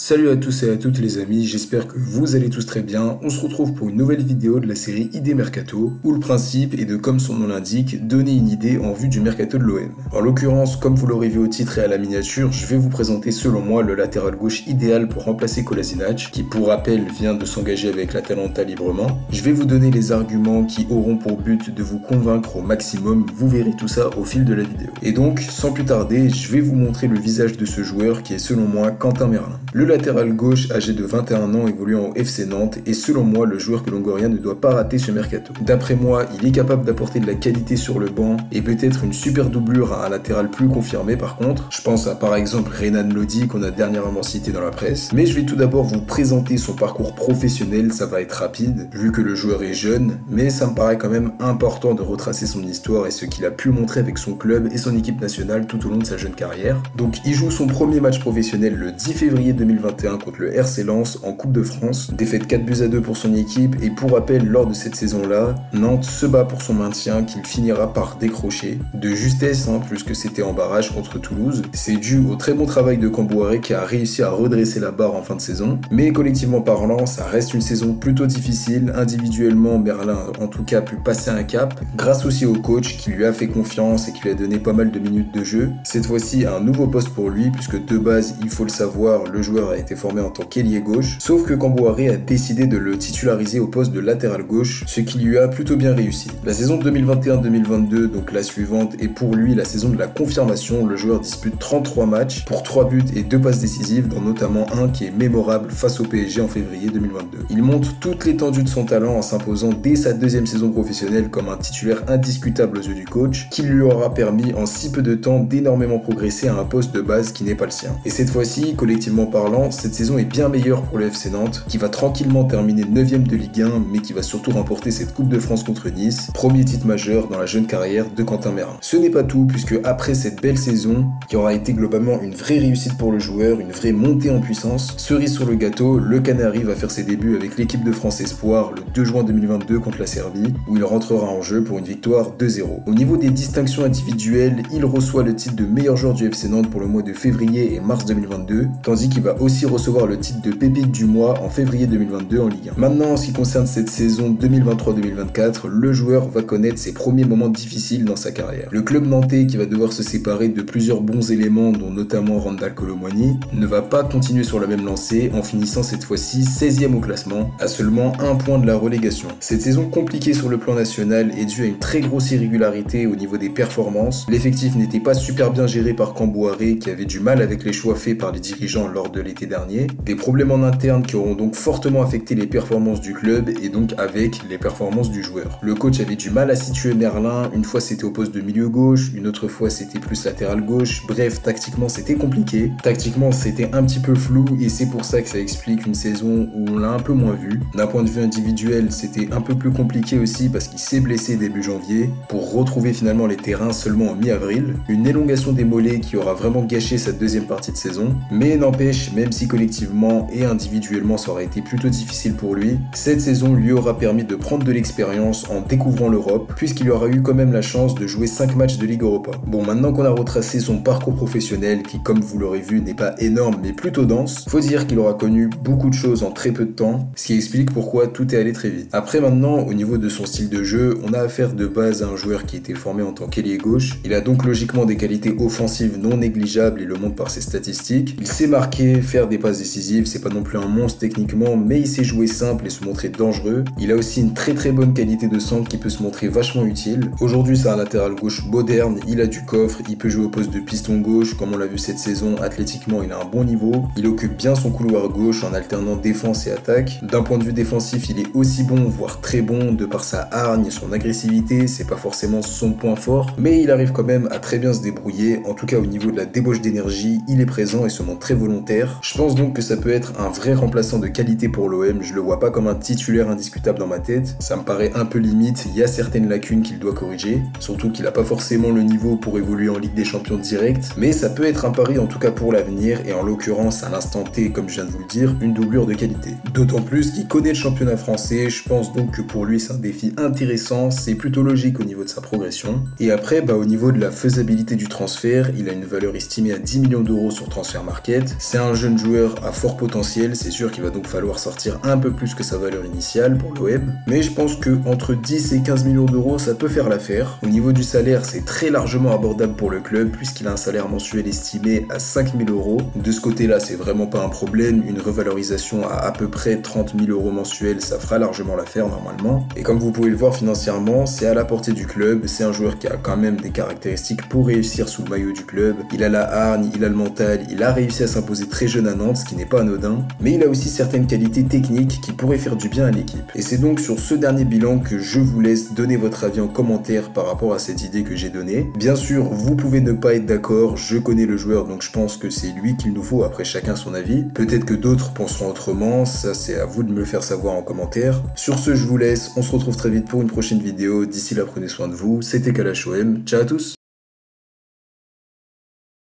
Salut à tous et à toutes les amis, j'espère que vous allez tous très bien. On se retrouve pour une nouvelle vidéo de la série Idées Mercato, où le principe est de, comme son nom l'indique, donner une idée en vue du mercato de l'OM. En l'occurrence, comme vous l'aurez vu au titre et à la miniature, je vais vous présenter selon moi le latéral gauche idéal pour remplacer Kolasinac, qui pour rappel vient de s'engager avec l'Atalanta librement. Je vais vous donner les arguments qui auront pour but de vous convaincre au maximum, vous verrez tout ça au fil de la vidéo. Et donc, sans plus tarder, je vais vous montrer le visage de ce joueur qui est selon moi Quentin Merlin. Le latéral gauche âgé de 21 ans évoluant au FC Nantes est selon moi le joueur que Longoria ne doit pas rater ce mercato. D'après moi, il est capable d'apporter de la qualité sur le banc et peut-être une super doublure à un latéral plus confirmé par contre. Je pense à par exemple Renan Lodi qu'on a dernièrement cité dans la presse. Mais je vais tout d'abord vous présenter son parcours professionnel, ça va être rapide vu que le joueur est jeune, mais ça me paraît quand même important de retracer son histoire et ce qu'il a pu montrer avec son club et son équipe nationale tout au long de sa jeune carrière. Donc il joue son premier match professionnel le 10 février 2021 contre le RC Lens en Coupe de France, défaite 4-2 pour son équipe et pour rappel lors de cette saison-là, Nantes se bat pour son maintien qu'il finira par décrocher, de justesse puisque c'était en barrage contre Toulouse. C'est dû au très bon travail de Cambouaré qui a réussi à redresser la barre en fin de saison, mais collectivement parlant, ça reste une saison plutôt difficile. Individuellement, Merlin en tout cas a pu passer un cap, grâce aussi au coach qui lui a fait confiance et qui lui a donné pas mal de minutes de jeu. Cette fois-ci, un nouveau poste pour lui puisque de base, il faut le savoir, le joueur a été formé en tant qu'ailier gauche, sauf que Cambouaré a décidé de le titulariser au poste de latéral gauche, ce qui lui a plutôt bien réussi. La saison 2021-2022, donc la suivante, est pour lui la saison de la confirmation. Le joueur dispute 33 matchs pour 3 buts et 2 passes décisives, dont notamment un qui est mémorable face au PSG en février 2022. Il montre toute l'étendue de son talent en s'imposant dès sa deuxième saison professionnelle comme un titulaire indiscutable aux yeux du coach, qui lui aura permis en si peu de temps d'énormément progresser à un poste de base qui n'est pas le sien. Et cette fois-ci, collectivement parlant, cette saison est bien meilleure pour le FC Nantes, qui va tranquillement terminer 9ème de Ligue 1, mais qui va surtout remporter cette Coupe de France contre Nice, premier titre majeur dans la jeune carrière de Quentin Merlin. Ce n'est pas tout, puisque après cette belle saison, qui aura été globalement une vraie réussite pour le joueur, une vraie montée en puissance, cerise sur le gâteau, le Canari va faire ses débuts avec l'équipe de France Espoir le 2 juin 2022 contre la Serbie, où il rentrera en jeu pour une victoire 2-0. Au niveau des distinctions individuelles, il reçoit le titre de meilleur joueur du FC Nantes pour le mois de février et mars 2022, tandis qu'il va aussi recevoir le titre de pépite du mois en février 2022 en Ligue 1. Maintenant, en ce qui concerne cette saison 2023-2024, le joueur va connaître ses premiers moments difficiles dans sa carrière. Le club nantais, qui va devoir se séparer de plusieurs bons éléments, dont notamment Randal Kolo Muani, ne va pas continuer sur la même lancée en finissant cette fois-ci 16ème au classement, à seulement 1 point de la relégation. Cette saison compliquée sur le plan national est due à une très grosse irrégularité au niveau des performances. L'effectif n'était pas super bien géré par Cambouaré, qui avait du mal avec les choix faits par les dirigeants lors de l'été dernier, des problèmes en interne qui auront donc fortement affecté les performances du club et donc avec les performances du joueur. Le coach avait du mal à situer Merlin, une fois c'était au poste de milieu gauche, une autre fois c'était plus latéral gauche, bref, tactiquement c'était compliqué, tactiquement c'était un petit peu flou et c'est pour ça que ça explique une saison où on l'a un peu moins vu. D'un point de vue individuel, c'était un peu plus compliqué aussi parce qu'il s'est blessé début janvier pour retrouver finalement les terrains seulement en mi-avril, une élongation des mollets qui aura vraiment gâché sa deuxième partie de saison, mais n'empêche, même si collectivement et individuellement ça aurait été plutôt difficile pour lui, cette saison lui aura permis de prendre de l'expérience en découvrant l'Europe, puisqu'il aura eu quand même la chance de jouer 5 matchs de Ligue Europa. Bon, maintenant qu'on a retracé son parcours professionnel, qui comme vous l'aurez vu n'est pas énorme mais plutôt dense, faut dire qu'il aura connu beaucoup de choses en très peu de temps, ce qui explique pourquoi tout est allé très vite. Après maintenant, au niveau de son style de jeu, on a affaire de base à un joueur qui était formé en tant qu'ailier gauche, il a donc logiquement des qualités offensives non négligeables et le montre par ses statistiques, il sait marquer, faire des passes décisives, c'est pas non plus un monstre techniquement, mais il sait jouer simple et se montrer dangereux. Il a aussi une très bonne qualité de centre qui peut se montrer vachement utile. Aujourd'hui, c'est un latéral gauche moderne, il a du coffre, il peut jouer au poste de piston gauche, comme on l'a vu cette saison, athlétiquement il a un bon niveau, il occupe bien son couloir gauche en alternant défense et attaque. D'un point de vue défensif, il est aussi bon, voire très bon, de par sa hargne et son agressivité, c'est pas forcément son point fort, mais il arrive quand même à très bien se débrouiller, en tout cas au niveau de la débauche d'énergie, il est présent et se montre très volontaire. Je pense donc que ça peut être un vrai remplaçant de qualité pour l'OM, je le vois pas comme un titulaire indiscutable dans ma tête, ça me paraît un peu limite, il y a certaines lacunes qu'il doit corriger, surtout qu'il a pas forcément le niveau pour évoluer en Ligue des Champions direct, mais ça peut être un pari en tout cas pour l'avenir, et en l'occurrence à l'instant T, comme je viens de vous le dire, une doublure de qualité. D'autant plus qu'il connaît le championnat français, je pense donc que pour lui c'est un défi intéressant, c'est plutôt logique au niveau de sa progression, et après au niveau de la faisabilité du transfert, il a une valeur estimée à 10 millions d'euros sur Transfermarkt, c'est un jeune jeune joueur à fort potentiel, c'est sûr qu'il va donc falloir sortir un peu plus que sa valeur initiale pour l'OM, mais je pense que entre 10 et 15 millions d'euros, ça peut faire l'affaire. Au niveau du salaire, c'est très largement abordable pour le club, puisqu'il a un salaire mensuel estimé à 5 000 euros. De ce côté-là, c'est vraiment pas un problème, une revalorisation à peu près 30 000 euros mensuels, ça fera largement l'affaire normalement. Et comme vous pouvez le voir financièrement, c'est à la portée du club, c'est un joueur qui a quand même des caractéristiques pour réussir sous le maillot du club. Il a la hargne, il a le mental, il a réussi à s'imposer très jeune à Nantes, ce qui n'est pas anodin, mais il a aussi certaines qualités techniques qui pourraient faire du bien à l'équipe. Et c'est donc sur ce dernier bilan que je vous laisse donner votre avis en commentaire par rapport à cette idée que j'ai donnée. Bien sûr, vous pouvez ne pas être d'accord, je connais le joueur donc je pense que c'est lui qu'il nous faut, après chacun son avis. Peut-être que d'autres penseront autrement, ça c'est à vous de me le faire savoir en commentaire. Sur ce, je vous laisse, on se retrouve très vite pour une prochaine vidéo, d'ici là prenez soin de vous, c'était Kalash OM, ciao à tous.